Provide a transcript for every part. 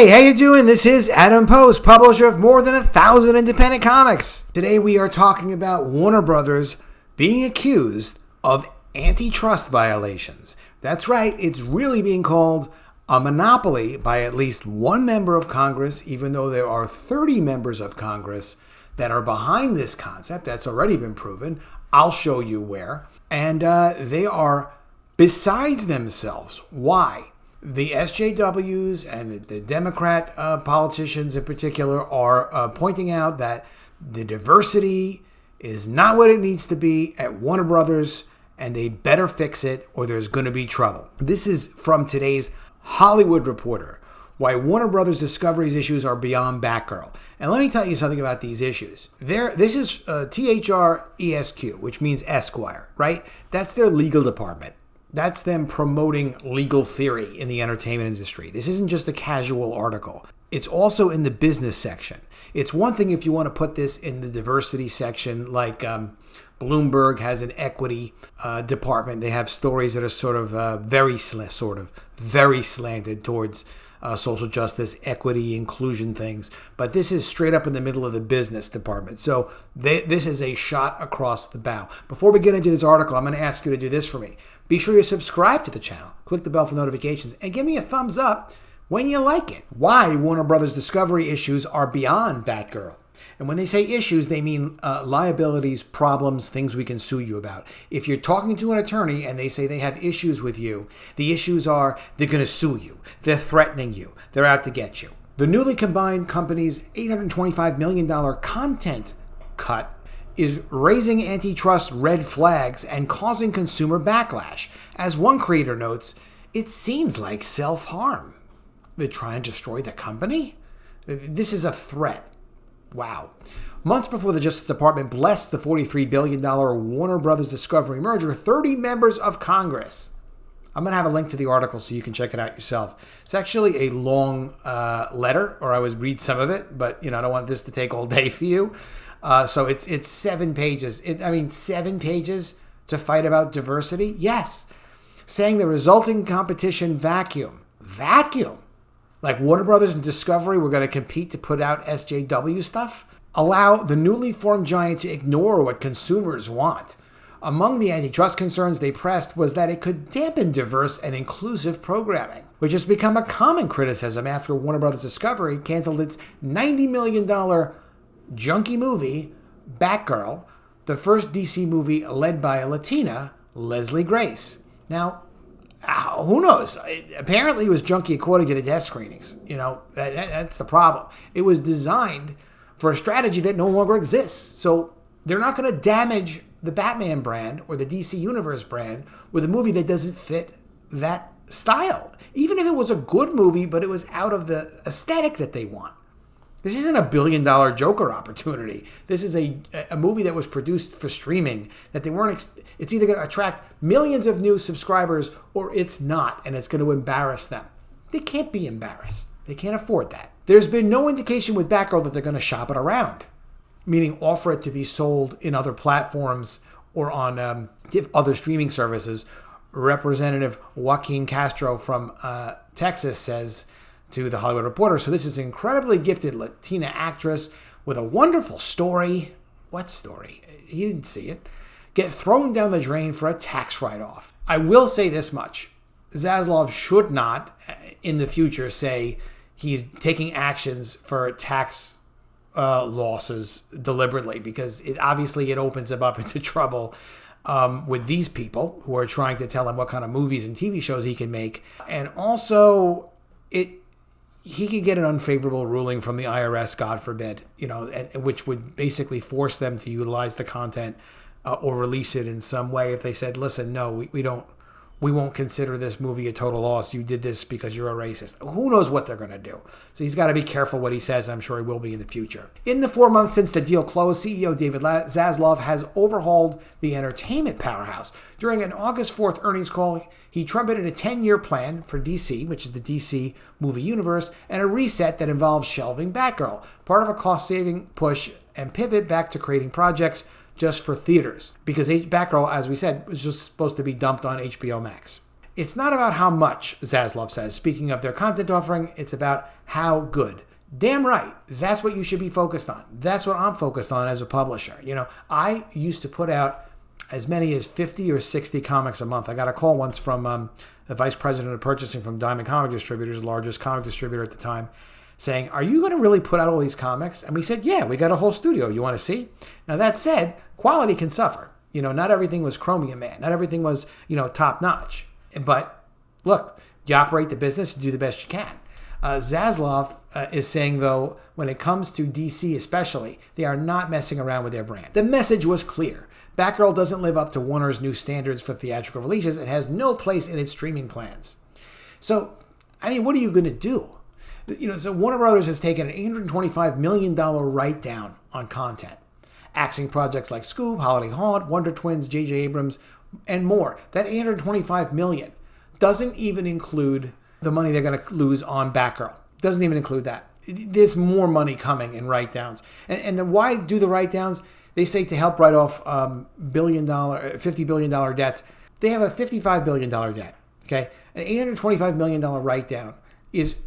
Hey, how you doing? This is Adam Post, publisher of more than 1,000 independent comics. Today we are talking about Warner Brothers being accused of antitrust violations. That's right, it's really being called a monopoly by at least one member of Congress, even though there are 30 members of Congress that are behind this concept. That's already been proven. I'll show you where. And they are besides themselves. Why? The SJWs and the Democrat politicians in particular are pointing out that the diversity is not what it needs to be at Warner Brothers, and they better fix it or there's going to be trouble. This is from today's Hollywood Reporter, why Warner Brothers Discovery's issues are beyond Batgirl. And let me tell you something about these issues. This is THRESQ, which means Esquire, right? That's their legal department. That's them promoting legal theory in the entertainment industry. This isn't just a casual article. It's also in the business section. It's one thing if you want to put this in the diversity section, like Bloomberg has an equity department. They have stories that are sort of very slanted towards social justice, equity, inclusion things. But this is straight up in the middle of the business department. So this is a shot across the bow. Before we get into this article, I'm going to ask you to do this for me. Be sure you subscribe to the channel, click the bell for notifications, and give me a thumbs up when you like it. Why Warner Brothers Discovery issues are beyond Batgirl. And when they say issues, they mean liabilities, problems, things we can sue you about. If you're talking to an attorney and they say they have issues with you, the issues are they're going to sue you. They're threatening you. They're out to get you. The newly combined company's $825 million content cut is raising antitrust red flags and causing consumer backlash. As one creator notes, it seems like self-harm. They're trying to destroy the company? This is a threat. Wow. Months before the Justice Department blessed the $43 billion Warner Brothers Discovery merger, 30 members of Congress. I'm going to have a link to the article so you can check it out yourself. It's actually a long letter, or I would read some of it, but I don't want this to take all day for you. So it's 7 pages. 7 pages to fight about diversity? Yes. Saying the resulting competition vacuum. Like Warner Brothers and Discovery were going to compete to put out SJW stuff? Allow the newly formed giant to ignore what consumers want. Among the antitrust concerns they pressed was that it could dampen diverse and inclusive programming, which has become a common criticism after Warner Brothers Discovery canceled its $90 million junky movie, Batgirl, the first DC movie led by a Latina, Leslie Grace. Now, who knows? Apparently it was junky according to the test screenings. That's the problem. It was designed for a strategy that no longer exists. So they're not going to damage the Batman brand or the DC Universe brand with a movie that doesn't fit that style. Even if it was a good movie, but it was out of the aesthetic that they want. This isn't a $1 billion Joker opportunity. This is a movie that was produced for streaming, that they weren't. It's either going to attract millions of new subscribers or it's not, and it's going to embarrass them. They can't be embarrassed. They can't afford that. There's been no indication with Batgirl that they're going to shop it around, meaning offer it to be sold in other platforms or on other streaming services. Representative Joaquin Castro from Texas says to the Hollywood Reporter, so this is an incredibly gifted Latina actress with a wonderful story. What story? He didn't see it. Get thrown down the drain for a tax write-off. I will say this much. Zaslav should not, in the future, say he's taking actions for tax losses deliberately, because it opens him up into trouble with these people who are trying to tell him what kind of movies and TV shows he can make. And also, he could get an unfavorable ruling from the IRS, God forbid, which would basically force them to utilize the content or release it in some way if they said, listen, no, we won't consider this movie a total loss. You did this because you're a racist. Who knows what they're going to do? So he's got to be careful what he says. I'm sure he will be in the future. In the 4 months since the deal closed, CEO David Zaslav has overhauled the entertainment powerhouse. During an August 4th earnings call, he trumpeted a 10-year plan for DC, which is the DC movie universe, and a reset that involves shelving Batgirl, part of a cost-saving push and pivot back to creating projects just for theaters, because Batgirl, as we said, was just supposed to be dumped on HBO Max. It's not about how much, Zaslav says. Speaking of their content offering, it's about how good. Damn right. That's what you should be focused on. That's what I'm focused on as a publisher. I used to put out as many as 50 or 60 comics a month. I got a call once from the vice president of purchasing from Diamond Comic Distributors, the largest comic distributor at the time, saying, are you going to really put out all these comics? And we said, yeah, we got a whole studio. You want to see? Now, that said, quality can suffer. Not everything was Chromium Man. Not everything was, top notch. But look, you operate the business, you do the best you can. Zaslav is saying, though, when it comes to DC especially, they are not messing around with their brand. The message was clear. Batgirl doesn't live up to Warner's new standards for theatrical releases and has no place in its streaming plans. So, what are you going to do? So Warner Brothers has taken an $825 million write-down on content, axing projects like Scoop, Holiday Haunt, Wonder Twins, J.J. Abrams, and more. That $825 million doesn't even include the money they're going to lose on Batgirl. Doesn't even include that. There's more money coming in write-downs. And then why do the write-downs? They say to help write off $50 billion debts. They have a $55 billion debt. Okay? An $825 million write-down is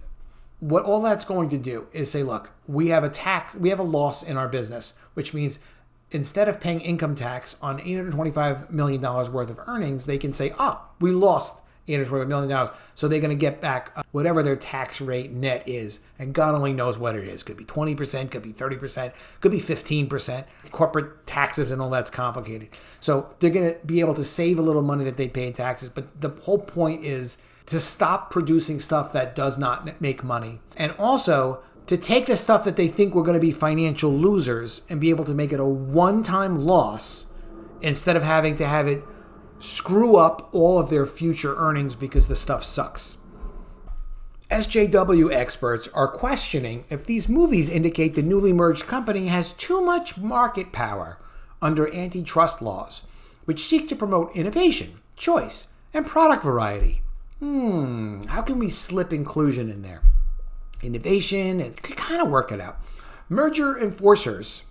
what all that's going to do is say, look, we have a loss in our business, which means instead of paying income tax on $825 million worth of earnings, they can say, we lost $825 million. So they're going to get back whatever their tax rate net is. And God only knows what it is. Could be 20%, could be 30%, could be 15%. Corporate taxes and all that's complicated. So they're going to be able to save a little money that they pay in taxes. But the whole point is to stop producing stuff that does not make money. And also to take the stuff that they think were going to be financial losers and be able to make it a one-time loss instead of having to have it screw up all of their future earnings because the stuff sucks. SJW experts are questioning if these movies indicate the newly merged company has too much market power under antitrust laws, which seek to promote innovation, choice, and product variety. How can we slip inclusion in there? Innovation, it could kind of work it out. Merger enforcers,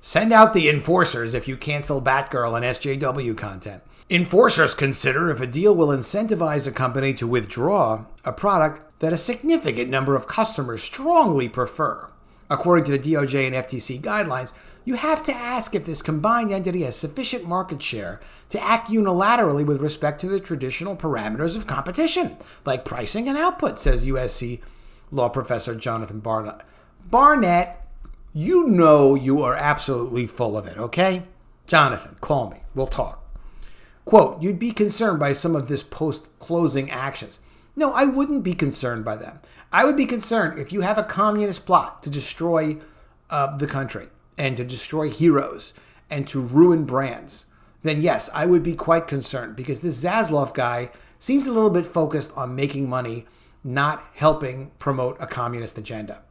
send out the enforcers if you cancel Batgirl and SJW content. Enforcers consider if a deal will incentivize a company to withdraw a product that a significant number of customers strongly prefer. According to the DOJ and FTC guidelines, you have to ask if this combined entity has sufficient market share to act unilaterally with respect to the traditional parameters of competition, like pricing and output, says USC law professor Jonathan Barnett. Barnett, you are absolutely full of it, okay? Jonathan, call me. We'll talk. Quote, you'd be concerned by some of this post-closing actions. No, I wouldn't be concerned by them. I would be concerned if you have a communist plot to destroy the country and to destroy heroes and to ruin brands. Then yes, I would be quite concerned because this Zaslav guy seems a little bit focused on making money, not helping promote a communist agenda.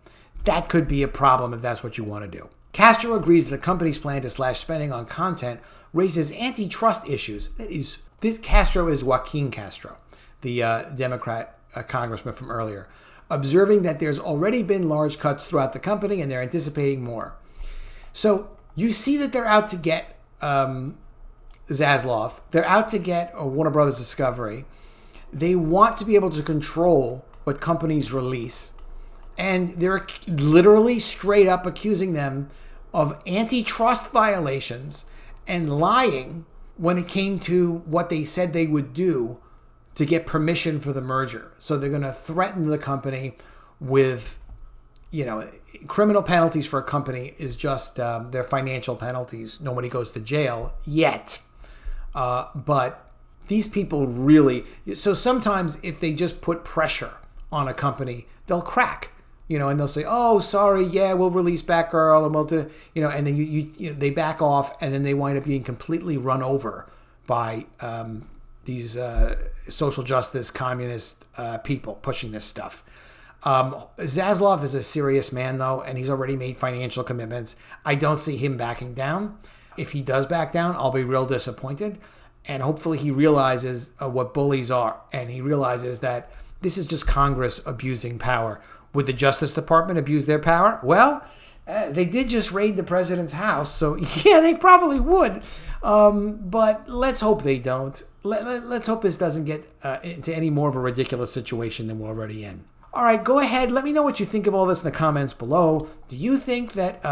That could be a problem if that's what you want to do. Castro agrees that the company's plan to slash spending on content raises antitrust issues. This Castro is Joaquin Castro, the Democrat congressman from earlier, observing that there's already been large cuts throughout the company and they're anticipating more. So you see that they're out to get Zaslav. They're out to get Warner Brothers Discovery. They want to be able to control what companies release. And they're literally straight up accusing them of antitrust violations and lying when it came to what they said they would do to get permission for the merger. So they're going to threaten the company with, criminal penalties for a company is just their financial penalties. Nobody goes to jail yet. But these people really, so sometimes if they just put pressure on a company, they'll crack. And they'll say, "Oh, sorry, yeah, we'll release Batgirl, and we'll do," and then you they back off, and then they wind up being completely run over by these social justice communist people pushing this stuff. Zaslav is a serious man, though, and he's already made financial commitments. I don't see him backing down. If he does back down, I'll be real disappointed. And hopefully he realizes what bullies are, and he realizes that this is just Congress abusing power. Would the Justice Department abuse their power? Well, They did just raid the president's house, so yeah, they probably would. But let's hope they don't. Let's hope this doesn't get into any more of a ridiculous situation than we're already in. All right, go ahead. Let me know what you think of all this in the comments below. Do you think that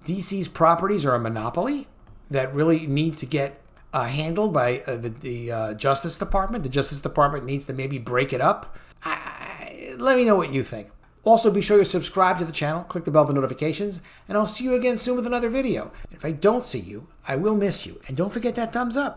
DC's properties are a monopoly that really need to get handled by the Justice Department? The Justice Department needs to maybe break it up? Let me know what you think. Also, be sure you subscribe to the channel, click the bell for notifications, and I'll see you again soon with another video. If I don't see you, I will miss you. And don't forget that thumbs up.